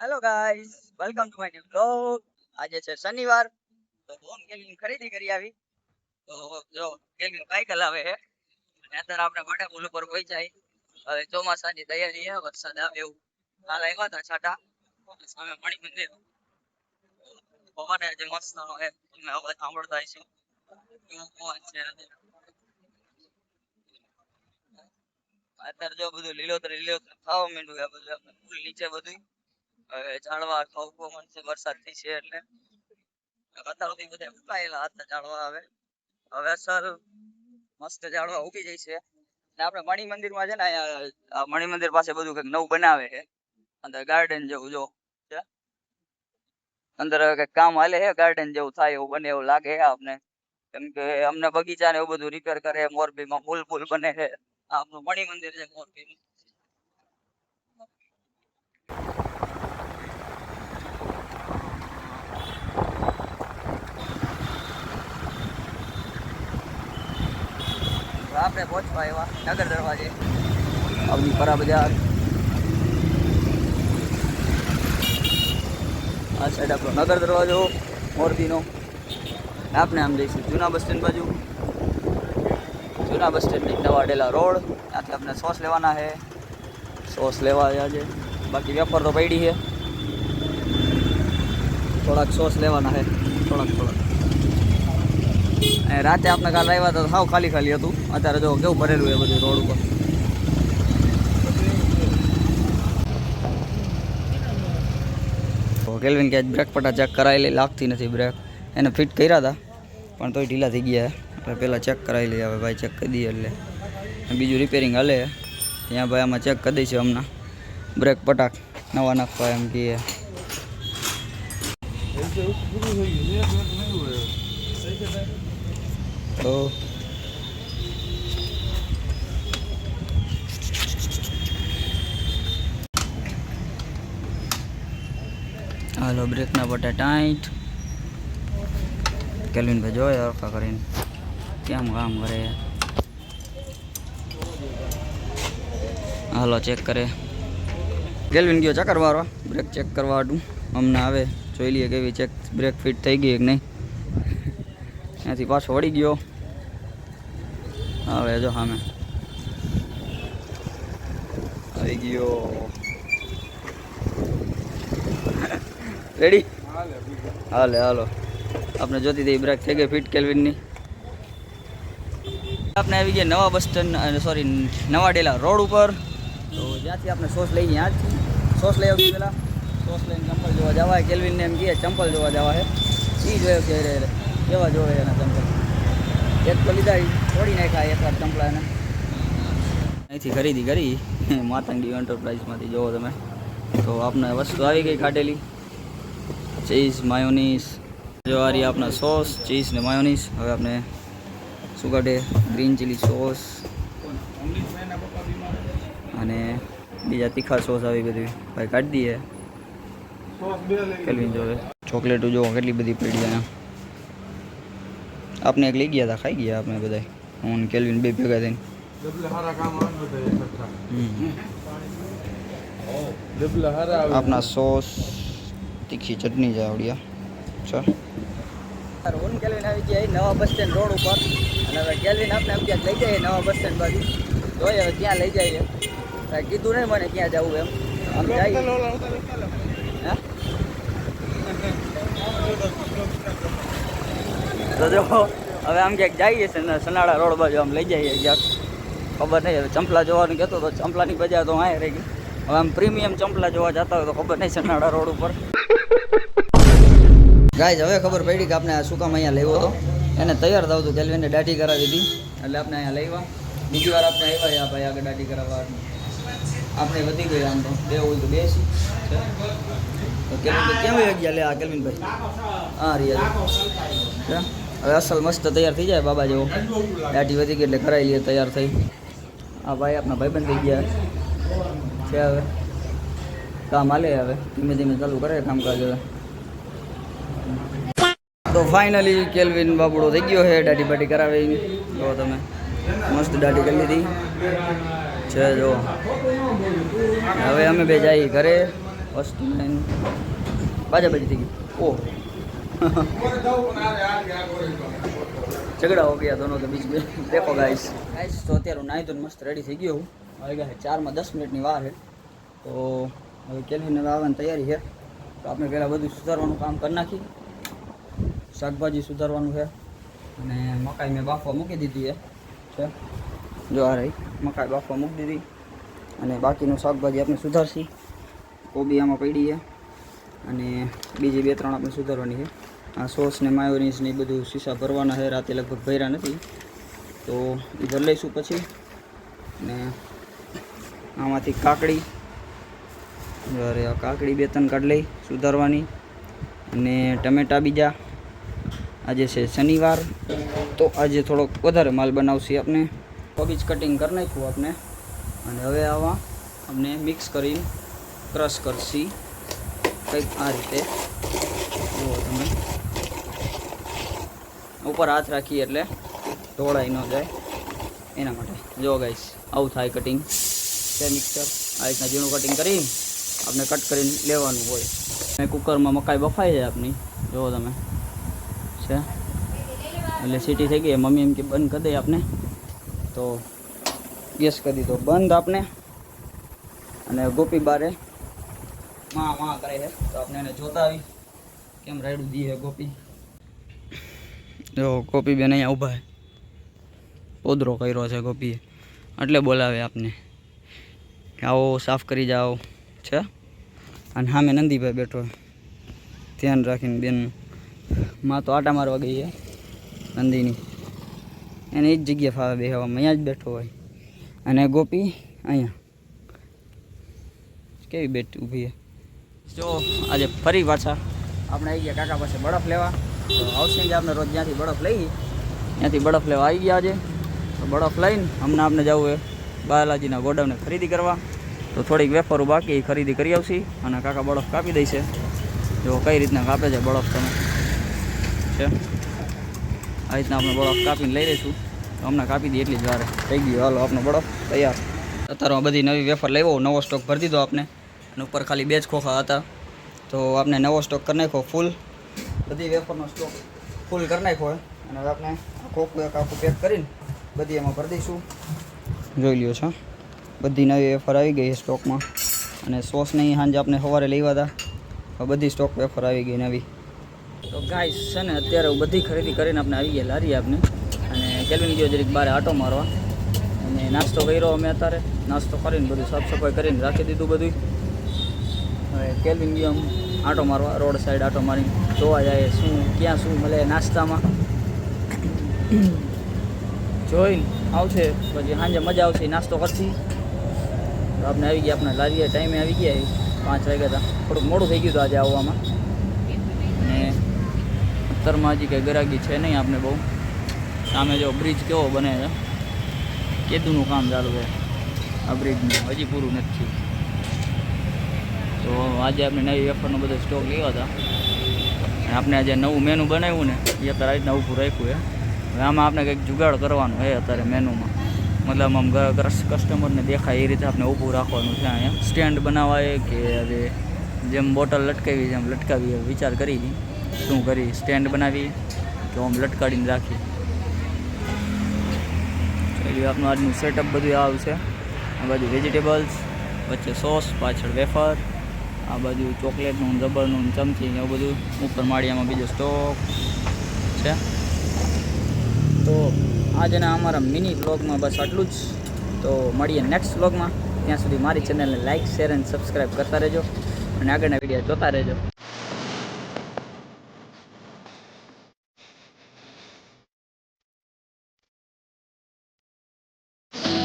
Hello guys, welcome to my new blog. આજે છે શનિવાર, તો હોમ કેલની ખરીદી કરી આવી. તો જો કેલની સાયકલ આવે છે અને અત્યારે આપણે વડાપુલ ઉપર પહોંચાય. હવે ચોમાસાની તૈયારી છે, વરસાદ આવે એવું કાલ આવ્યા હતા છાટા. સામે મણી મંદિર પવન આજે મસ્ત છે, તમે અવાજ સાંભળતા હશો કેવો પવન છે આજે. અત્યારે જો બધું લીલોતરી લીલોતરી થવા માંડ્યું છે, બધું પુલ નીચે બધું હવે ઝાડવા ખાવું મળશે વરસાદ થી છે એટલે અત્યાર સુધી બધા ઉકાયેલા હતા ઝાડવા. હવે અસર મસ્ત ઝાડવા ઉગી જાય છે. ને આપણે મણિ મંદિર માં છે ને અહીંયા મણિ મંદિર પાસે બધું કંઈક નવું બનાવે છે, અંદર ગાર્ડન જેવું જો છે. અંદર કંઈક કામ હાલે છે, ગાર્ડન જેવું થાય એવું બને એવું લાગે છે આપને. કેમ કે અમને બગીચા ને એવું બધું રિપેર કરે, મોરબીમાં પુલ પુલ બને છે. આપણું મણિ મંદિર છે મોરબી. આપણે પહોંચવા એવા નગર દરવાજે અવની પરા બજાર. આ સાઈડ આપણો નગર દરવાજો મોરબીનો. આપણે આમ જઈશું જૂના બસ સ્ટેન્ડ બાજુ. જૂના બસ સ્ટેન્ડ નવા ડેલા રોડ, ત્યાંથી આપણે સોસ લેવાના છે. સોસ લેવા આજે બાકી વેફર તો પડી છે, થોડાક સોસ લેવાના છે, થોડાક. રાતે આપણે કાલ આવ્યા હતા સાવ ખાલી ખાલી હતું, અત્યારે જો કેવું ભરેલું એ બધું રોડ ઉપર. તો કેલ્વિન કે બ્રેક પટા ચેક કરાવી લાગતી નથી બ્રેક, એને ફિટ કર્યા હતા પણ તોય ઢીલા થઈ ગયા એટલે પહેલાં ચેક કરાવી લઈએ. હવે ભાઈ ચેક કરી દઈએ એટલે બીજું રિપેરિંગ હાલે ત્યાં ભાઈ આમાં ચેક કરી દઈશું હમણાં. બ્રેક પટાક નવા નાખવા એમ કહીએ. તો હાલો બ્રેકના પટ્ટા ટાઈટ. કેલ્વિન ભાઈ જોયે હરખા કરીને કેમ કામ કરે. હાલો ચેક કરે. કેલ્વિન ગયો ચક્કર મારવા બ્રેક ચેક કરવા હાટું. હમણાં આવે જોઈ લઈએ કેવી ચેક બ્રેક ફિટ થઈ ગઈ કે નહીં. ત્યાંથી પાછો વળી ગયો. હવે જો સામે આવી ગયો. રેડી હાલો આપણે જોતી હતી બ્રેક થઈ ગઈ ફિટ કેલ્વિનની. આપણે આવી ગયા નવા બસ સ્ટેન્ડ, સોરી નવા ડેલા રોડ ઉપર. તો જ્યાંથી આપણે સોસ લઈ ગયા ત્યાંથી સોસ લઈ આવી પહેલાં સોસ લઈને ચંપલ જોવા જવા. કેલ્વિનને એમ કહે ચંપલ જોવા જવા છે, એ જોયો કે કેવા જોવે એના ચંપલ. એક તો લીધા તોડી નાખ્યા એકવાર ચંપલા એને. અહીંથી ખરીદી કરી માતંગી એન્ટરપ્રાઇઝમાંથી જોવો તમે. તો આપણે વસ્તુ આવી ગઈ કાઢેલી ચીઝ માયોનીઝ. જો આ રહી આપણા સોસ ચીઝ ને માયોનીઝ. હવે આપણે શું કાઢે ગ્રીન ચીલી સોસ અને બીજા તીખા સોસ આવી બધી ભાઈ કાઢી દઈએ. કેલ્વિન જોવે ચોકલેટો જોવો કેટલી બધી પડી અહીંયા. આપણે એક લઈ ગયા હતા, ખાઈ ગયા આપણે બધા, હું કેલ્વિન બે ભેગા થઈને. આપણા સોસ તીખી ચટણી જ આવડ્યા. ચાલ હું કેલ્વિન આવી ગયા નવા બસ સ્ટેન્ડ રોડ ઉપર. અને હવે કેલ્વિન આપણે એમ ક્યાંક લઈ જઈએ નવા બસ સ્ટેન્ડ બાજુ. જોઈએ હવે ક્યાં લઈ જઈએ, કાંઈ કીધું નહીં મને ક્યાં જવું એમ. આમ જાય તો જો હવે આમ ક્યાંક જઈએ છે ને સનાળા રોડ બાજુ આમ લઈ જઈએ ક્યાંક. ખબર નહીં હવે ચંપલા જોવાનું કહેતો તો ચંપલાની બજાર તો અહીંયા રહી ગઈ. હવે આમ પ્રીમિયમ ચંપલા જોવા જતા હોય તો ખબર નહીં સનાળા રોડ ઉપર. ગાઈઝ હવે ખબર પડી કે આપણે આ શું કામ અહીંયા લેવો હતો. એને તૈયાર થવું હતું, કેલ્વિનને દાઢી કરાવી હતી એટલે આપણે અહીંયા લેવા. બીજી વાર આપણે આવ્યા ભાઈ આગળ દાઢી કરાવવા. આપણે વધી ગઈ આમ તો બે હોય તો બેસી તો કેલ્વિન કેમ ગયા લે આ કેલ્વિનભાઈ. હા રિયા હવે અસલ મસ્ત તૈયાર થઈ જાય બાબા જેવો. દાઢી વધી ગઈ એટલે કરાવી લઈએ તૈયાર થઈ. આ ભાઈ આપણા ભાઈબંધ થઈ ગયા છે. હવે કામ હાલે, હવે ધીમે ધીમે ચાલુ કરે કામકાજ. હવે તો ફાઇનલી કેલ્વિન બાબડો થઈ ગયો છે, દાઢી બાઢી કરાવી. જો તમે મસ્ત દાઢી કરી લીધી છે. જો હવે અમે બે જઈએ ઘરે. वस्तु लाइन बाजा बाजी थी ओ झगड़ा हो गया दोनों के बीच में। देखो गाइस तो અત્યારે નાઈ તો મસ્ત રેડી થઈ ગયો હું આવી ગયા 4 માં 10 મિનિટની વાર છે તો હવે કેલ્વિન હવે આવવાની તૈયારી છે તો આપણે પહેલાં બધું સુધારવાનું કામ કરી નાખી શાકભાજી સુધારવાનું છે અને મકાઈ મેં બાફવા મૂકી દીધી છે જો આ રહી મકાઈ બાફવા મૂકી દીધી અને બાકીનું શાકભાજી આપણે સુધારશી કોબી આમાં પડી છે અને બીજી 2-3 આપણે સુધારવાની છે આ સોસ ને માયોનીઝ ને બધું શીશા ભરવાના છે રાતે લગભગ ભર્યા નથી તો એ ભરી લઈશું પછી ને આમાંથી કાકડી અરે આ કાકડી 2-3 કાઢ લઈ સુધારવાની અને ટમેટા બીજા આજે છે શનિવાર તો આજે થોડોક વધારે માલ બનાવશી આપણે કોબીજ કટિંગ કરી નાખ્યું આપણે અને હવે આવા આપણે મિક્સ કરીને ક્રશ કરશી કંઈક આ રીતે જુઓ તમે ઉપર હાથ રાખીએ એટલે ઢોળાઈ ન જાય એના માટે જો ગાઈસ આવું થાય કટિંગ છે મિક્સર આ રીતના ઝીણું કટિંગ કરી આપણે કટ કરીને લેવાનું હોય મેં કુકરમાં મકાઈ બફાઈ જાય આપણી જુઓ તમે છે એટલે સીટી થઈ ગઈ મમ્મી એમ કે બંધ કરી દઈએ આપણે તો ગેસ કરી દીધો બંધ આપણે અને ગોપી બારે માં કરે છે તો આપણે એને જોતા આવી કેમ રાયડું દીએ ગોપી જો ગોપી બેન અહીંયા ઊભા છે પોદરો કર્યો છે ગોપીએ એટલે બોલાવે આપને કે આવો સાફ કરી જાઓ છે અને સામે નંદીભાઈ બેઠો ધ્યાન રાખીને બેનનું માં તો આટા મારવા ગઈ છે નંદીની એને એ જ જગ્યા ફાવે બેહવામાં અહીંયા જ બેઠો હોય અને ગોપી અહીંયા કેવી બેઠી ઊભી છે જો આજે ફરી પાછા આપણે આવી ગયા કાકા પાસે બરફ લેવા તો આવશે કે આપણે રોજ જ્યાંથી બરફ લઈએ ત્યાંથી બરફ લેવા આવી ગયા આજે તો બરફ લઈને હમણાં આપણે જવું હોય બાલાજીના ગોડાઉને ખરીદી કરવા તો થોડીક વેફરો બાકી ખરીદી કરી આવશે અને કાકા બરફ કાપી દઈશે જો કઈ રીતના કાપે છે બરફ તમે છે આ રીતના આપણે બરફ કાપીને લઈ લઈશું તો હમણાં કાપી દઈએ એટલી જ વાર થઈ ગયું હાલો આપણો બરફ તૈયાર અત્યારમાં બધી નવી વેફર લેવો નવો સ્ટોક ભરી દીધો આપણે અને ઉપર ખાલી 2 જ ખોખા હતા તો આપણે નવો સ્ટોક કરી નાખ્યો ફૂલ બધી વેફરનો સ્ટોક ફૂલ કરી નાખ્યો અને હવે આપણે ખોખું એક આખું પેક કરીને બધી એમાં ભરી દઈશું જોઈ લ્યો છો બધી નવી વેફર આવી ગઈ સ્ટોકમાં અને સોસ નહીં સાંજે આપણે સવારે લેવા હતા બધી સ્ટોક વેફર આવી ગઈ નવી તો ગાઈસ છે ને અત્યારે બધી ખરીદી કરીને આપણે આવી ગયા લારી આપણે અને કેલ્વિન ગયો જરીક બહાર આટો મારવા અને નાસ્તો કર્યો અમે અત્યારે નાસ્તો કરીને બધું સાફ સફાઈ કરીને રાખી દીધું બધું હવે કેલ્વિન ગયો આટો મારવા રોડ સાઈડ આટો મારીને જોવા જાય શું ક્યાં શું મળે નાસ્તામાં જોઈને આવશે પછી સાંજે મજા આવશે નાસ્તો કરશી તો આપણે આવી ગયા આપણા લારીએ ટાઈમે આવી ગયા 5 વાગ્યા હતા થોડુંક મોડું થઈ ગયું હતું આજે આવવામાં અને અત્તરમાં હજી કંઈ ગરાગી છે નહીં આપણે બહુ સામે જો બ્રિજ કેવો બને છે કેદુનું કામ ચાલુ છે આ બ્રિજનું હજી પૂરું નથી તો આજે આપણે નવી વેફરનો બધો સ્ટોક લેવા હતા અને આપણે આજે નવું મેનુ બનાવ્યું ને એ અત્યારે રીતના ઊભું રાખ્યું છે હવે આમાં આપણે કંઈક જુગાડ કરવાનું છે અત્યારે મેનુમાં મતલબ આમ કસ્ટમરને દેખાય એ રીતે આપણે ઊભું રાખવાનું છે અહીંયા સ્ટેન્ડ બનાવાય કે હવે જેમ બોટલ લટકાવી જેમ લટકાવી વિચાર કરી શું કરી સ્ટેન્ડ બનાવી કે આમ લટકાડીને રાખી એટલે આપણું આજનું સેટઅપ બધું આવશે આ બાજુ વેજીટેબલ્સ વચ્ચે સોસ પાછળ વેફર આ બાજુ ચોકલેટનું રબરનું ચમચી એવું બધું ઉપર માળિયામાં બીજો સ્ટોક છે તો આજના અમારા મિની વ્લોગમાં બસ આટલું જ તો મળીએ નેક્સ્ટ વ્લોગમાં ત્યાં સુધી મારી ચેનલને લાઇક શેર અને સબસ્ક્રાઈબ કરતા રહેજો અને આગળના વિડીયો જોતા રહેજો